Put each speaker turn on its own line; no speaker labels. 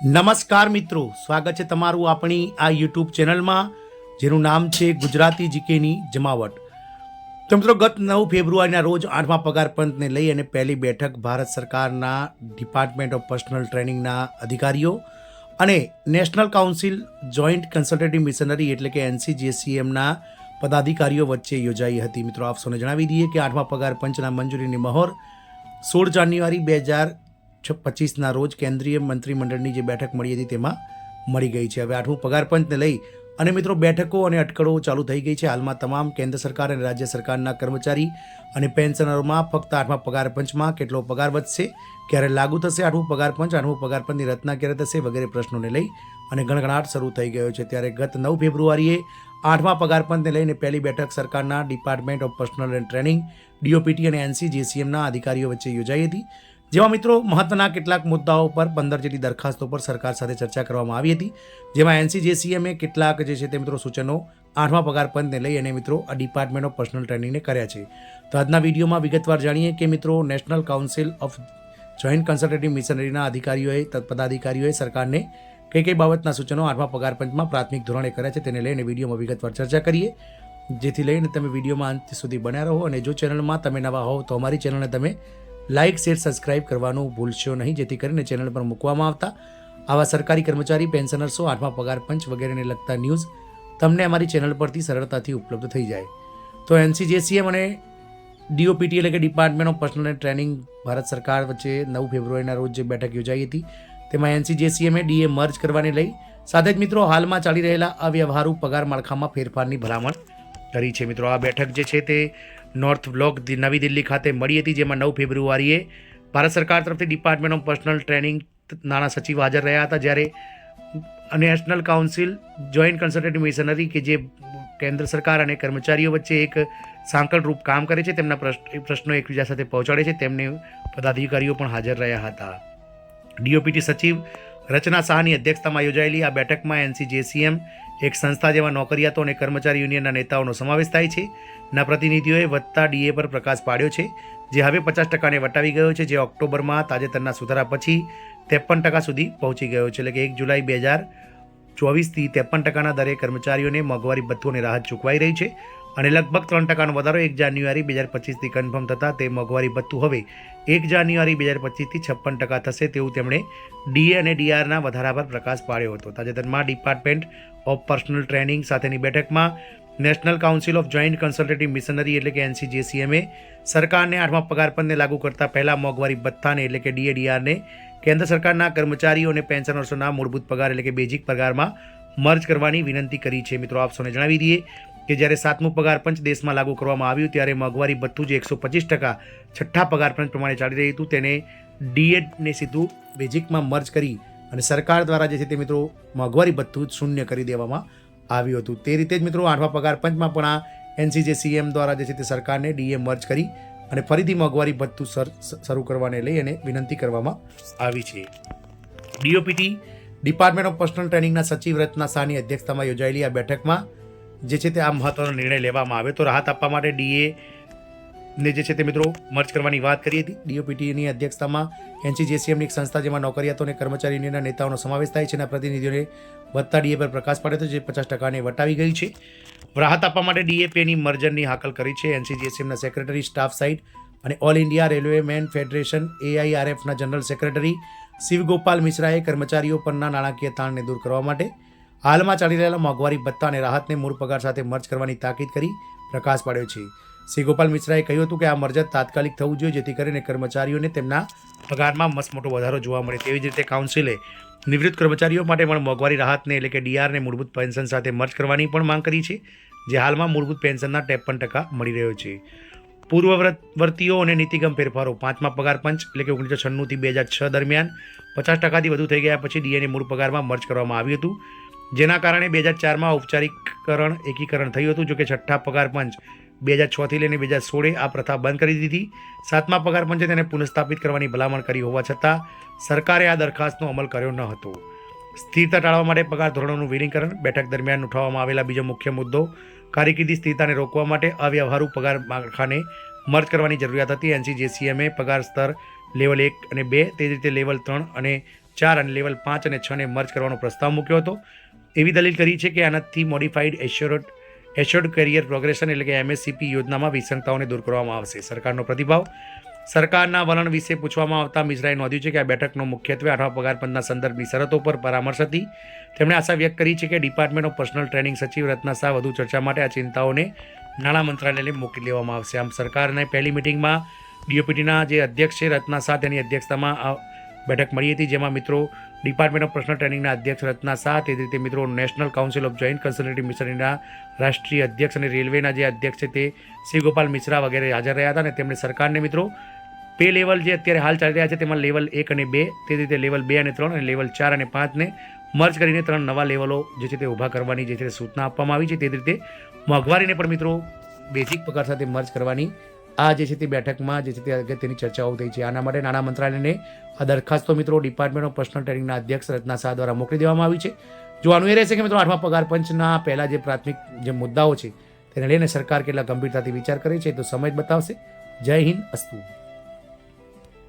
નમસ્કાર મિત્રો, સ્વાગત છે તમારું આપણી આ યુટ્યુબ ચેનલમાં જેનું નામ છે ગુજરાતી જીકેની જમાવટ। તો મિત્રો, ગત 9 ફેબ્રુઆરીના રોજ 8મા પગાર પંચને લઈ અને પહેલી બેઠક ભારત સરકારના ડિપાર્ટમેન્ટ ઓફ પર્સનલ ટ્રેનિંગના અધિકારીઓ અને national council joint consultative missionary એટલે કે NCJCMના પદાધિકારીઓ વચ્ચે યોજાઈ હતી। મિત્રો, આપ સૌને જણાવી દઈએ કે 8મા પગાર પંચના મંજૂરીની મહોર 16 જાન્યુઆરી 2025ના રોજ કેન્દ્રીય મંત્રીમંડળની જે બેઠક મળી હતી તેમાં મળી ગઈ છે। હવે 8મું પગાર પંચને લઈ અને મિત્રો બેઠકો અને અટકળો ચાલુ થઈ ગઈ છે। હાલમાં તમામ કેન્દ્ર સરકાર અને રાજ્ય સરકારના કર્મચારી અને પેન્શનરોમાં ફક્ત 8મા પગાર પંચમાં કેટલો પગાર વધશે, ક્યારે લાગુ થશે 8મું પગાર પંચ, 8મું પગાર પંચની રચના ક્યારે થશે વગેરે પ્રશ્નોને લઈ અને ગણગણાટ શરૂ થઈ ગયો છે। ત્યારે ગત 9 ફેબ્રુઆરીએ 8મા પગાર પંચને લઈને પહેલી બેઠક સરકારના department of personal and training DOPT અને NCJCMના અધિકારીઓ વચ્ચે યોજાઈ હતી, જેમાં મિત્રો મહત્વના કેટલાક મુદ્દાઓ પર 15 જેટલી દરખાસ્તો પર સરકાર સાથે ચર્ચા કરવામાં આવી હતી, જેમાં NCJCMએ કેટલાક જે છે તે મિત્રો સૂચનો 8મા પગાર પંચને લઈ અને મિત્રો આ ડિપાર્ટમેન્ટ ઓફ પર્સનલ ટ્રેનિંગને કર્યા છે। તો આજના વિડીયોમાં વિગતવાર જાણીએ કે મિત્રો national council of joint consultative મિશનરીના અધિકારીઓએ પદાધિકારીઓએ સરકારને કઈ બાબતના સૂચનો 8મા પગાર પંચમાં પ્રાથમિક ધોરણે કર્યા છે તેને લઈને વિડીયોમાં વિગતવાર ચર્ચા કરીએ, જેથી લઈને તમે વિડીયોમાં અંત સુધી બન્યા રહો। અને જો ચેનલમાં તમે નવા હોવ તો અમારી ચેનલને તમે લાઇક, શેર, સબસ્ક્રાઇબ કરવાનું ભૂલશો નહીં, જેથી કરીને ચેનલ પર મૂકવામાં આવતા આવા સરકારી કર્મચારી, પેન્શનર્સો, 8મા પગાર પંચ વગેરેને લગતા ન્યૂઝ તમને અમારી ચેનલ પરથી સરળતાથી ઉપલબ્ધ થઈ જાય। તો NCJCM અને DOPT એટલે કે department of personal and training Bharat સરકાર વચ્ચે 9 ફેબ્રુઆરીના રોજ જે બેઠક યોજાઈ હતી તેમાં NCJCMએ DA મર્જ કરવાને લઈ સાથે જ મિત્રો હાલમાં ચાલી રહેલા અવ્યવહારુ પગાર માળખામાં ફેરફારની ભલામણ કરી છે। મિત્રો, આ બેઠક જે છે તે નોર્થ બ્લોક નવી દિલ્હી ખાતે મળી હતી, જેમાં 9 ફેબ્રુઆરીએ ભારત સરકાર તરફથી ડિપાર્ટમેન્ટ ઓફ પર્સનલ ટ્રેનિંગ નાના સચિવ હાજર રહ્યા હતા, જ્યારે national council joint consultative missionary કે જે કેન્દ્ર સરકાર અને કર્મચારીઓ વચ્ચે એક સાંકળરૂપ કામ કરે છે, તેમના પ્રશ્નો એકબીજા સાથે પહોંચાડે છે, તેમને પદાધિકારીઓ પણ હાજર રહ્યા હતા। DOPT સચિવ રચના શાહની અધ્યક્ષતામાં યોજાયેલી આ બેઠકમાં NCJCM એક સંસ્થા જેમાં નોકરિયાતો અને કર્મચારી યુનિયનના નેતાઓનો સમાવેશ થાય છે ના પ્રતિનિધિઓએ વધતા DA પર પ્રકાશ પાડ્યો છે, જે હવે 50%ને વટાવી ગયો છે, જે ઓક્ટોબરમાં તાજેતરના સુધારા પછી 53% સુધી પહોંચી ગયો છે। એટલે કે 1 જુલાઈ 2024થી 53%ના દરે કર્મચારીઓને મોંઘવારી ભથ્થું અને રાહત ચૂકવાઈ રહી છે અને લગભગ 3%નો વધારો 1 જાન્યુઆરી 2025થી કન્ફર્મ થતાં તે મોંઘવારી ભથ્થું હવે 1 જાન્યુઆરી 2025થી 56% થશે તેવું તેમણે DA અને DRના વધારા પર પ્રકાશ પાડ્યો હતો। તાજેતરમાં ડિપાર્ટમેન્ટ ઓફ પર્સનલ ટ્રેનિંગ સાથેની બેઠકમાં national council of joint consultative missionary એટલે કે NCJCMએ સરકારને 8મા પગાર પંચને લાગુ કરતા પહેલા મોંઘવારી ભથ્થાને એટલે કે DA/DRને કેન્દ્ર સરકારના કર્મચારીઓ અને પેન્શનર્સોના મૂળભૂત પગાર એટલે કે બેઝિક પગારમાં મર્જ કરવાની વિનંતી કરી છે। મિત્રો, આપ સૌને જણાવી દઈએ કે જ્યારે 7મું પગાર પંચ દેશમાં લાગુ કરવામાં આવ્યું ત્યારે મોંઘવારી ભથ્થું જે 125% છઠ્ઠા પગાર પંચ પ્રમાણે ચાલી રહ્યું હતું તેને DA ને સીધું બેઝિકમાં મર્જ કરી અને સરકાર દ્વારા જે છે તે મિત્રો મોંઘવારી ભથ્થું શૂન્ય કરી દેવામાં આવ્યું હતું। તે રીતે જ મિત્રો 8મા પગાર પંચમાં પણ આ NCJCM દ્વારા જે છે તે સરકારને DA મર્જ કરી અને ફરીથી મોંઘવારી ભથ્થું શરૂ કરવાને લઈ અને વિનંતી કરવામાં આવી છે। DOPT ડિપાર્ટમેન્ટ ઓફ પર્સનલ ટ્રેનિંગના સચિવ રચના શાહની અધ્યક્ષતામાં યોજાયેલી આ બેઠકમાં જે છે તે આ મહત્વનો નિર્ણય લેવામાં આવ્યો। તો રાહત આપવા માટે DA ને જે છે તે મિત્રો મર્જ કરવાની વાત કરી હતી। DOPTની અધ્યક્ષતામાં NCJCMની એક સંસ્થા જેમાં નોકરિયાતો અને કર્મચારી યુનિયનના નેતાઓનો સમાવેશ થાય છે અને પ્રતિનિધિઓને વધતા DA પર પ્રકાશ પાડે તો જે 50%ને વટાવી ગઈ છે। રાહત આપવા માટે DAની મર્જરની હાકલ કરી છે। NCJCMના સેક્રેટરી સ્ટાફ સાઇડ અને all India railway men federation AIRFના જનરલ સેક્રેટરી શિવગોપાલ મિશ્રાએ કર્મચારીઓ પરના નાણાકીય તાણને દૂર કરવા માટે હાલમાં ચાલી રહેલા મોંઘવારી ભથ્થા અને રાહતને મૂળ પગાર સાથે મર્જ કરવાની તાકીદ કરી પ્રકાશ પાડ્યો છે। શ્રી ગોપાલ મિશ્રાએ કહ્યું હતું કે આ મર્જ તાત્કાલિક થવું જોઈએ, જેથી કરીને કર્મચારીઓને તેમના પગારમાં મસ્ત મોટો વધારો જોવા મળે। તેવી જ રીતે કાઉન્સિલે નિવૃત્ત કર્મચારીઓ માટે પણ મોંઘવારી રાહતને એટલે કે DRને મૂળભૂત પેન્શન સાથે મર્જ કરવાની પણ માંગ કરી છે, જે હાલમાં મૂળભૂત પેન્શનના 53% મળી રહ્યો છે। પૂર્વવર્તીઓ અને નીતિગત ફેરફારો 5મા પગાર પંચ એટલે કે 1996થી 2006 દરમિયાન 50%થી વધુ થઈ ગયા પછી DAને મૂળ પગારમાં મર્જ કરવામાં આવ્યું હતું, જેના કારણે 2004માં ઔપચારિકરણ એકીકરણ થયું હતું। જોકે છઠ્ઠા પગાર પંચ 2006થી લઈને 2016 આ પ્રથા બંધ કરી દીધી। 7મા પગાર પંચે તેને પુનઃસ્થાપિત કરવાની ભલામણ કરી હોવા છતાં સરકારે આ દરખાસ્તનો અમલ કર્યો ન હતો। સ્થિરતા ટાળવા માટે પગાર ધોરણોનું વિલીનીકરણ બેઠક દરમિયાન ઉઠાવવામાં આવેલા બીજો મુખ્ય મુદ્દો કારકિર્દી સ્થિરતાને રોકવા માટે અવ્યવહારુ પગાર માળખાને મર્જ કરવાની જરૂરિયાત હતી। NCJCMએ પગાર સ્તર લેવલ 1 અને 2 તે જ રીતે લેવલ 3 અને 4 અને લેવલ 5 અને 6 ને મર્જ કરવાનો પ્રસ્તાવ મૂક્યો હતો. એવી દલીલ કરી છે કે આનાથી મોડિફાઈડ એશ્યોર્ડ કરિયર પ્રોગ્રેશન એટલે કે MSCP યોજનામાં વિસંગતાઓને દૂર કરવામાં આવશે. સરકારનો પ્રતિભાવ. સરકારના વલણ વિશે પૂછવામાં આવતા મિશ્રાએ નોંધ્યું છે કે આ બેઠકનો મુખ્યત્વે 8મા પગાર પંચના સંદર્ભની શરતો પર પરામર્શ હતી. તેમણે આશા વ્યક્ત કરી છે કે ડિપાર્ટમેન્ટ ઓફ પર્સનલ ટ્રેનિંગ સચિવ રત્ના શાહ વધુ ચર્ચા માટે આ ચિંતાઓને નાણાં મંત્રાલયને મોકલી લેવામાં આવશે. આમ સરકારની પહેલી મિટિંગમાં DOPTના જે અધ્યક્ષ છે રત્ના શાહ તેની અધ્યક્ષતામાં આ બેઠક મળી હતી, જેમાં મિત્રો ડિપાર્ટમેન્ટ ઓફ પર્સનલ ટ્રેનિંગના અધ્યક્ષ રત્ના શાહ, તે જ રીતે મિત્રો national council of joint consultative મિશનરીના રાષ્ટ્રીય અધ્યક્ષ અને રેલવેના જે અધ્યક્ષ છે તે શિવગોપાલ મિશ્રા વગેરે હાજર રહ્યા હતા. અને તેમણે સરકારને મિત્રો પે લેવલ જે અત્યારે હાલ ચાલી રહ્યા છે તેમાં લેવલ 1 અને 2, તે રીતે લેવલ 2 અને 3 અને લેવલ 4 અને 5ને મર્જ કરીને 3 નવા લેવલો જે છે તે ઊભા કરવાની જે છે તે સૂચના આપવામાં આવી છે. તે જ રીતે મોંઘવારીને પણ મિત્રો બેઝિક પગાર સાથે મર્જ કરવાની આ જે છે તે બેઠકમાં જે છે તે અગત્યની ચર્ચાઓ થઈ છે. આના માટે નાણાં મંત્રાલયને આ દરખાસ્તો મિત્રો ડિપાર્ટમેન્ટ ઓફ પર્સનલ ટ્રેનિંગના અધ્યક્ષ રત્ના શાહ દ્વારા મોકલી દેવામાં આવી છે. જોવાનું એ રહેશે કે મિત્રો 8મા પગાર પંચના પહેલા જે પ્રાથમિક જે મુદ્દાઓ છે તેને લઈને સરકાર કેટલા ગંભીરતાથી વિચાર કરે છે તો સમય જ બતાવશે. જય હિન્દ, અસ્તુ.